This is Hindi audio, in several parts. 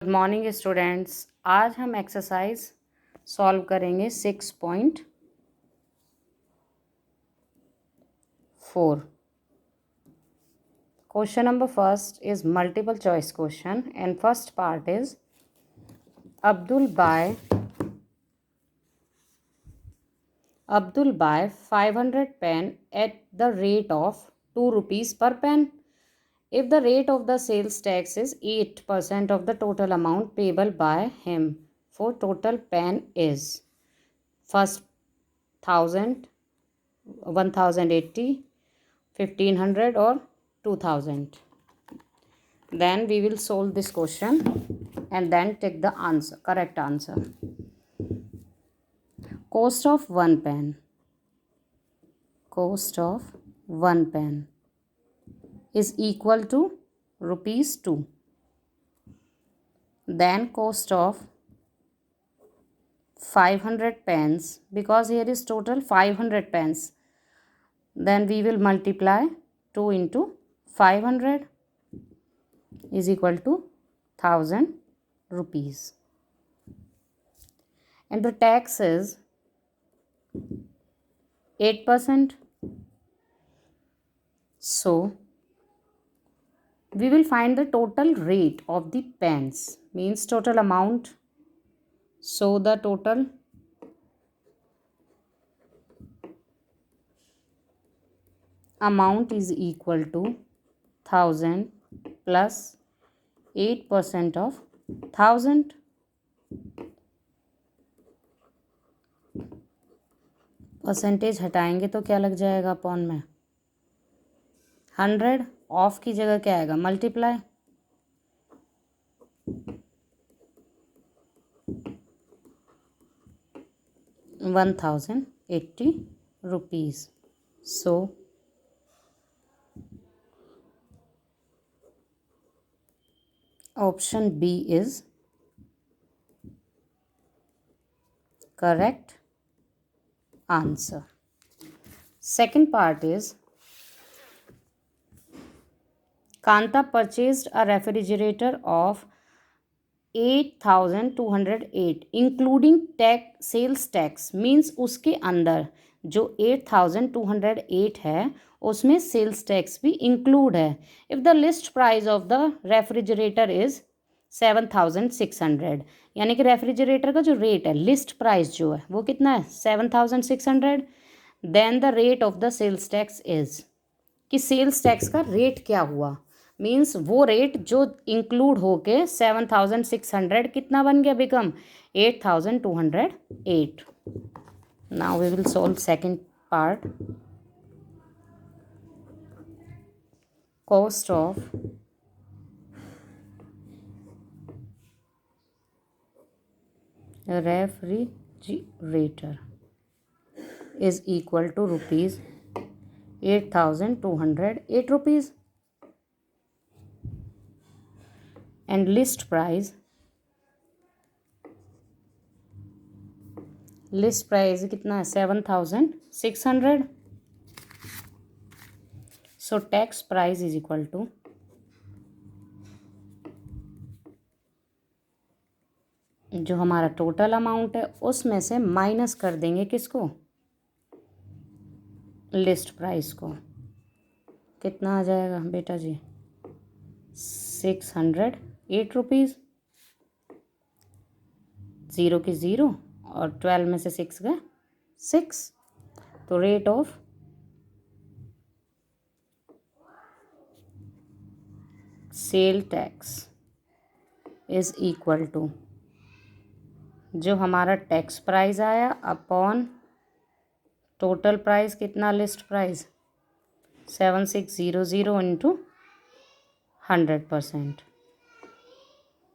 Good morning students. आज हम एक्सरसाइज सॉल्व करेंगे 6.4। Question number first is multiple choice question and first part is Abdul buy 500 pen at the rate of 2 rupees per pen. If the rate of the sales tax is 8% of the total amount payable by him for total pen is first 1000, 1080, 1500 or 2000. Then we will solve this question and then take the answer, correct answer. Cost of one pen. Cost of one pen is equal to rupees 2. Then cost of 500 pens, because here is total 500 pens, then we will multiply 2 into 500 is equal to 1000 rupees, and the tax is 8%. So we will find the total rate of the pens, means total amount. So the total amount is equal to 1000 plus 8% of 1000. Percentage हटाएंगे तो क्या लग जाएगा अपॉन में 100, ऑफ की जगह क्या आएगा multiply, ₹1080. So option B is correct answer. Second part is Kanta purchased a refrigerator of 8208 including tax, sales tax, means उसके अंदर जो 8208 है उसमें सेल्स टैक्स भी इंक्लूड है. If the list price of the refrigerator is 7600, यानी कि रेफ्रिजरेटर का जो रेट है, लिस्ट प्राइस जो है वो कितना है 7600. Then the rate of the sales tax is, कि सेल्स टैक्स का रेट क्या हुआ, मीन्स वो रेट जो इंक्लूड होके 7600 कितना बन गया, become 8208. Now we will solve second part. Cost of refrigerator is equal to rupees 8208 rupees, and list price कितना है 7600. so tax price is equal to जो हमारा टोटल अमाउंट है उसमें से माइनस कर देंगे किसको, लिस्ट प्राइस को. कितना आ जाएगा बेटा जी 608 रुपीज़. 0 की 0 और 12 में से 6 गए 6. तो rate of sale tax is equal to जो हमारा टैक्स प्राइस आया अपॉन टोटल प्राइस कितना, लिस्ट प्राइस 7600 इंटू 100%.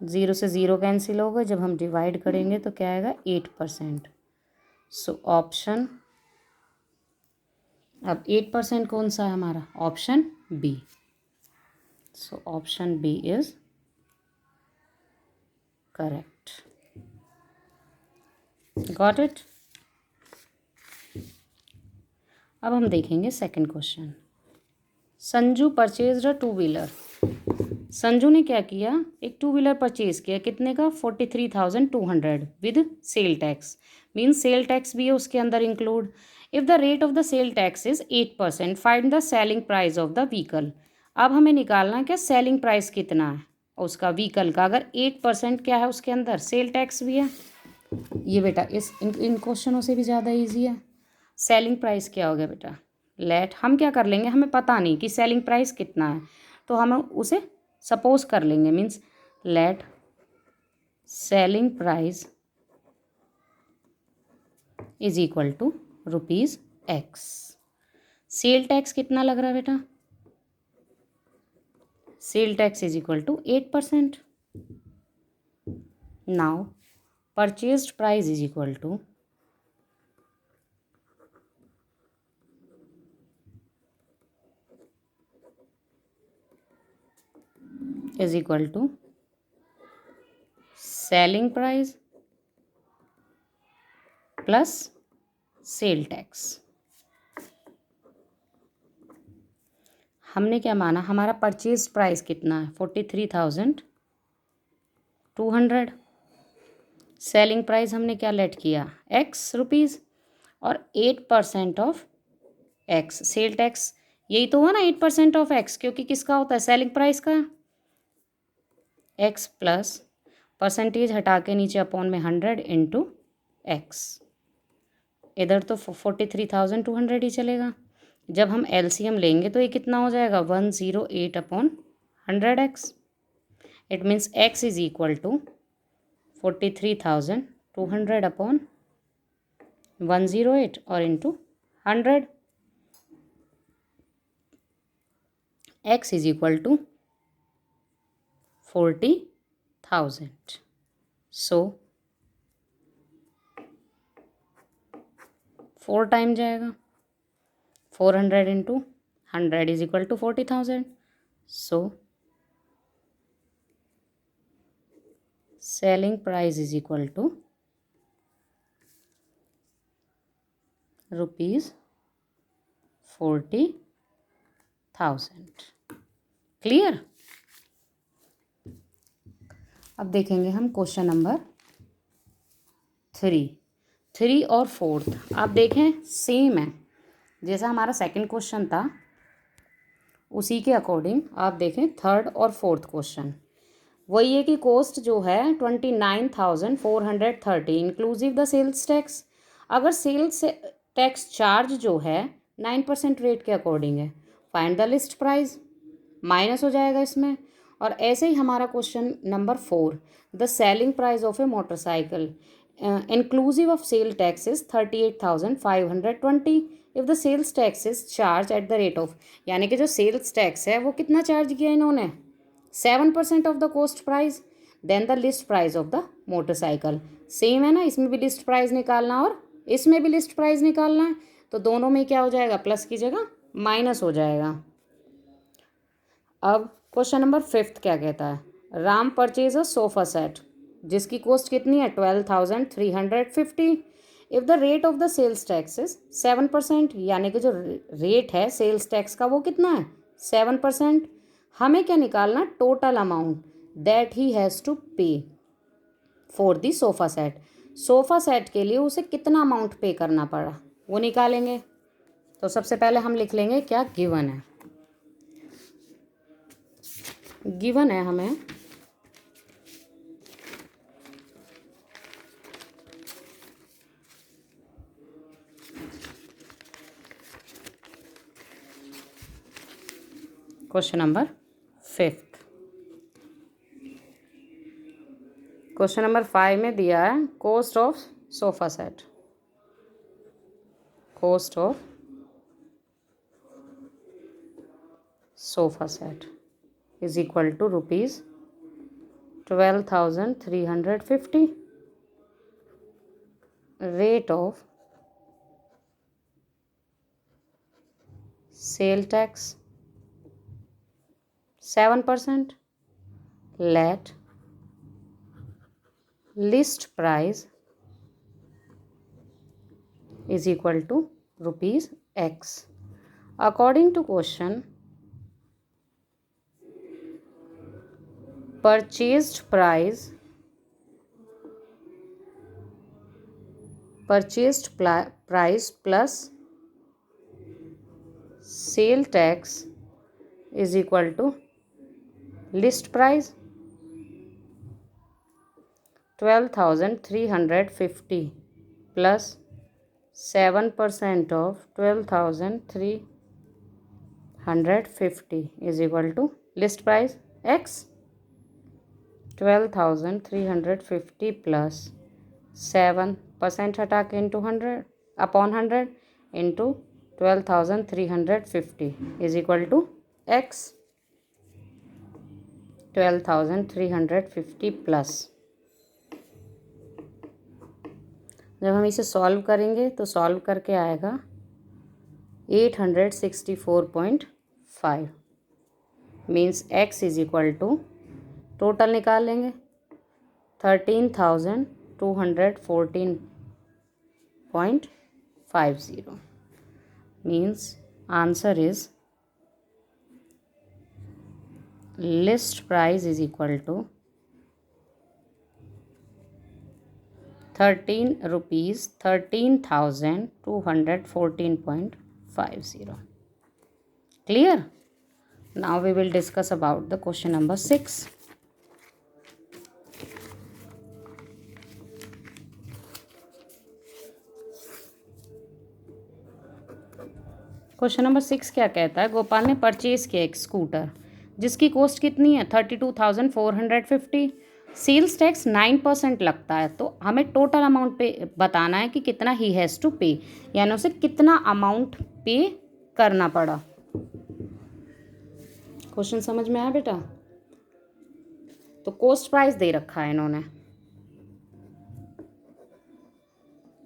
0 से 0 कैंसिल होगा, जब हम डिवाइड करेंगे तो क्या आएगा 8%. सो ऑप्शन, अब 8% कौन सा है हमारा, option B. So option B is correct. Got it. अब हम देखेंगे second question. Sanju purchased a two wheeler Sanju ने क्या किया, एक टू व्हीलर परचेज किया, कितने का, 43,200 with sale tax, means sale tax भी है उसके अंदर include. If the rate of the cell tax is 8%, find the selling price of the vehicle. अब हमें निकालना है क्या, सेलिंग प्राइस कितना है उसका व्हीकल का। अगर 8% क्या है उसके अंदर, सेल टैक्स भी है। ये बेटा इस इन क्वेश्चनों से भी ज़्यादा ईजी है। सेलिंग प्राइस क्या हो गया बेटा, लेट, हम क्या कर लेंगे, हमें पता नहीं कि सेलिंग प्राइस कितना है, तो हम उसे सपोज कर लेंगे, means let selling price is equal to rupees x. Sale tax कितना लग रहा है बेटा, sale tax is equal to 8%। Now purchased price is equal to selling price plus sale tax. हमने क्या माना, हमारा परचेज प्राइस कितना है, 43,200। सेलिंग प्राइस हमने क्या लेट किया, एक्स रुपीज़, और 8% ऑफ एक्स सेल टैक्स, यही तो हुआ ना 8% ऑफ एक्स, क्योंकि किसका होता है, सेलिंग प्राइस का। एक्स प्लस परसेंटेज हटा के नीचे अपॉन में 100 इंटू एक्स, इधर तो 43,200 ही चलेगा। जब हम एलसीएम लेंगे तो ये कितना हो जाएगा, 108/100x। It means x is equal to 43,200/108 और into 100। x is equal to 40,000। So 4 time जाएगा, 400 into 100 is equal to 40,000। So selling price is equal to ₹40,000। Clear. अब देखेंगे हम क्वेश्चन नंबर 3 और 4। आप देखें सेम है, जैसा हमारा सेकंड क्वेश्चन था उसी के अकॉर्डिंग आप देखें थर्ड और फोर्थ क्वेश्चन वही है कि कॉस्ट जो है 29,430 इंक्लूसिव द सेल्स टैक्स। अगर सेल्स टैक्स चार्ज जो है 9% रेट के अकॉर्डिंग है, find the list price, minus हो जाएगा इसमें। और ऐसे ही हमारा question number 4, the selling price of a motorcycle inclusive of sale tax is 38,520 if the sales tax is charge at the rate of, यानी कि जो सेल्स टैक्स है वो कितना चार्ज किया इन्होंने, 7% of the cost price, then the list price of the motorcycle. Same है ना, इसमें भी लिस्ट प्राइस निकालना और इसमें भी लिस्ट प्राइस निकालना है, तो दोनों में क्या हो जाएगा, प्लस की जगह माइनस हो जाएगा। अब क्वेश्चन नंबर 5 क्या कहता है, Ram purchase a sofa set जिसकी कॉस्ट कितनी है 12,350 if the rate of the sales tax is 7%, यानी कि जो रेट है सेल्स टैक्स का वो कितना है 7%। हमें क्या निकालना, total amount that he has to pay for the sofa set. Sofa set के लिए उसे कितना अमाउंट पे करना पड़ा वो निकालेंगे। तो सबसे पहले हम लिख लेंगे क्या गिवन है, गिवन है हमें क्वेश्चन नंबर 5। क्वेश्चन नंबर 5 में दिया है cost of sofa set, cost of sofa set is equal to ₹12,350, rate of sale tax 7%, let list price is equal to ₹x. According to question, purchased price plus sale tax is equal to list price 12,350 plus 7% of 12,350 is equal to list price x 12,350 plus 7% हटा के into 100 upon 100 into 12,350 is equal to x 12,350 plus. जब हम इसे सॉल्व करेंगे तो सॉल्व करके आएगा 864.5 means x is equal to total निकाल लेंगे 13,214.50 means answer is list price is equal to 13,214.50. Clear? Now we will discuss about the question number 6. Question number 6 क्या कहता है? गोपाल ने परचेज किया एक स्कूटर जिसकी कॉस्ट कितनी है 32,450. सेल्स टैक्स 9% लगता है. तो हमें टोटल अमाउंट पे बताना है कि कितना ही हैज़ टू पे, यानी उसे कितना अमाउंट पे करना पड़ा. क्वेश्चन समझ में आया बेटा? तो कॉस्ट प्राइस दे रखा है इन्होंने.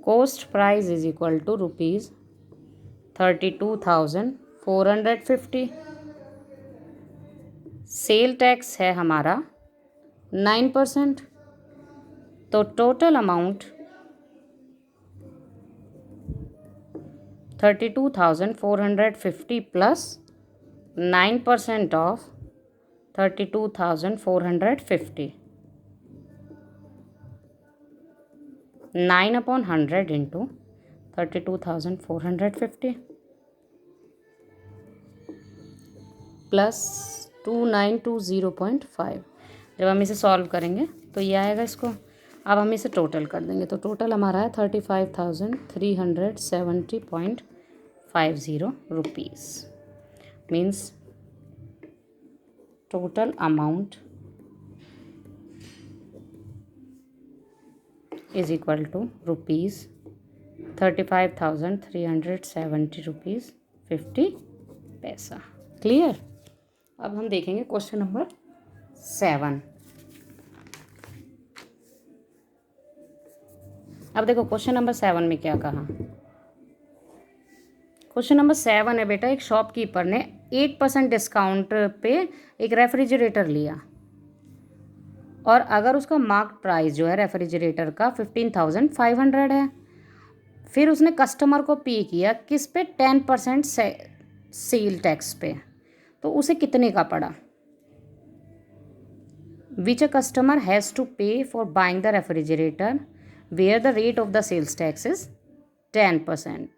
Cost price is equal to ₹32,450. Sale tax है हमारा 9%. तो total amount 32,450 plus 9% of 32,450. 9/100 into 32,450 plus 2920.5. जब हम इसे सॉल्व करेंगे तो ये आएगा इसको. अब हम इसे टोटल कर देंगे तो टोटल हमारा है 35,370.50 rupees. Means total amount is equal to ₹35,370 rupees 50 paisa. Clear? अब हम देखेंगे क्वेश्चन नंबर 7. अब देखो क्वेश्चन नंबर 7 में क्या कहा. क्वेश्चन नंबर 7 है बेटा, एक शॉपकीपर ने 8% डिस्काउंट पे एक रेफ्रिजरेटर लिया और अगर उसका मार्क प्राइस जो है रेफ्रिजरेटर का 15,500 है. फिर उसने कस्टमर को पे किया किस पे 10% सेल टैक्स पे. तो उसे कितने का पड़ा? Which a customer has to pay for buying the refrigerator where the rate of the sales tax is 10%.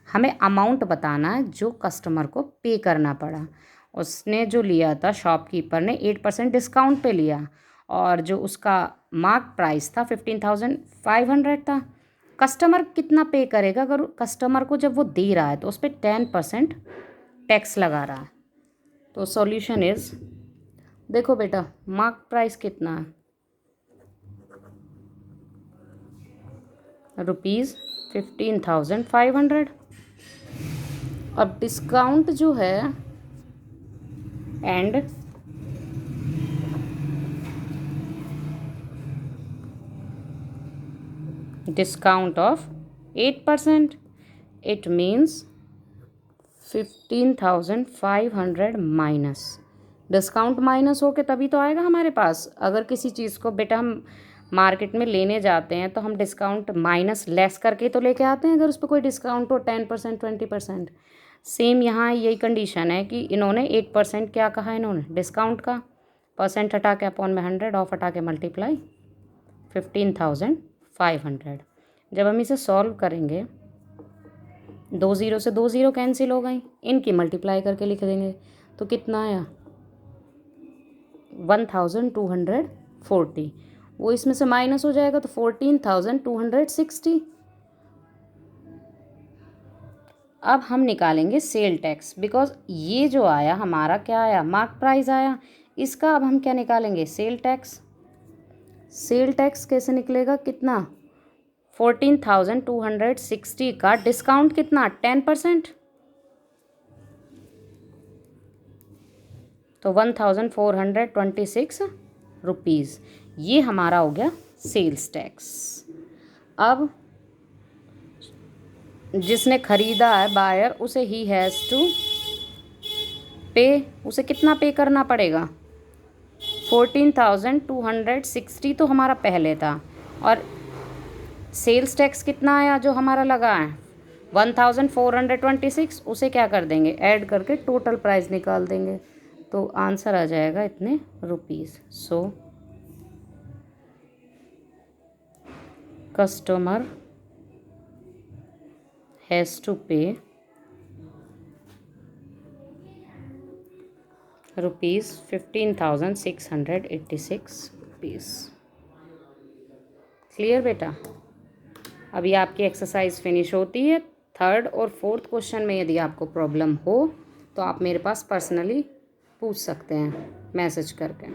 हमें अमाउंट बताना है जो कस्टमर को पे करना पड़ा. उसने जो लिया था शॉपकीपर ने 8% डिस्काउंट पे लिया और जो उसका मार्क प्राइस था 15,500 था. कस्टमर कितना पे करेगा? अगर कस्टमर को जब वो दे रहा है तो उस पर 10% टैक्स लगा रहा है. तो सॉल्यूशन इज, देखो बेटा मार्क प्राइस कितना है ₹15,500. अब डिस्काउंट जो है and discount of 8%. It means 15,500 minus discount minus हो के तभी तो आएगा हमारे पास. अगर किसी चीज़ को बेटा हम मार्केट में लेने जाते हैं तो हम डिस्काउंट माइनस लेस करके तो लेके आते हैं अगर उस पर कोई डिस्काउंट हो 10% 20%. सेम यहाँ यही कंडीशन है कि इन्होंने 8% क्या कहा इन्होंने डिस्काउंट का, परसेंट हटा के अपॉन में 100, ऑफ हटा के मल्टीप्लाई 15,500। जब हम इसे सॉल्व करेंगे 2 ज़ीरो से 2 ज़ीरो कैंसिल हो गई, इनकी मल्टीप्लाई करके लिख देंगे तो कितना आया 1240। वो इसमें से माइनस हो जाएगा तो 14,260। अब हम निकालेंगे सेल टैक्स, बिकॉज ये जो आया हमारा क्या आया, मार्क प्राइस आया। इसका अब हम क्या निकालेंगे, सेल टैक्स। सेल टैक्स कैसे निकलेगा, कितना 14,260 का डिस्काउंट कितना 10%, तो 1,426 रुपीज़। ये हमारा हो गया सेल्स टैक्स। अब जिसने ख़रीदा है बायर, उसे ही हैज़ टू पे, उसे कितना पे करना पड़ेगा 14,260 तो हमारा पहले था, और सेल्स टैक्स कितना आया जो हमारा लगा है 1,426, उसे क्या कर देंगे ऐड करके टोटल प्राइस निकाल देंगे, तो आंसर आ जाएगा इतने rupees. So customer has to pay rupees 15,686 rupees. Clear बेटा। अभी आपकी एक्सरसाइज फिनिश होती है। थर्ड और फोर्थ क्वेश्चन में यदि आपको प्रॉब्लम हो तो आप मेरे पास पर्सनली पूछ सकते हैं मैसेज करके।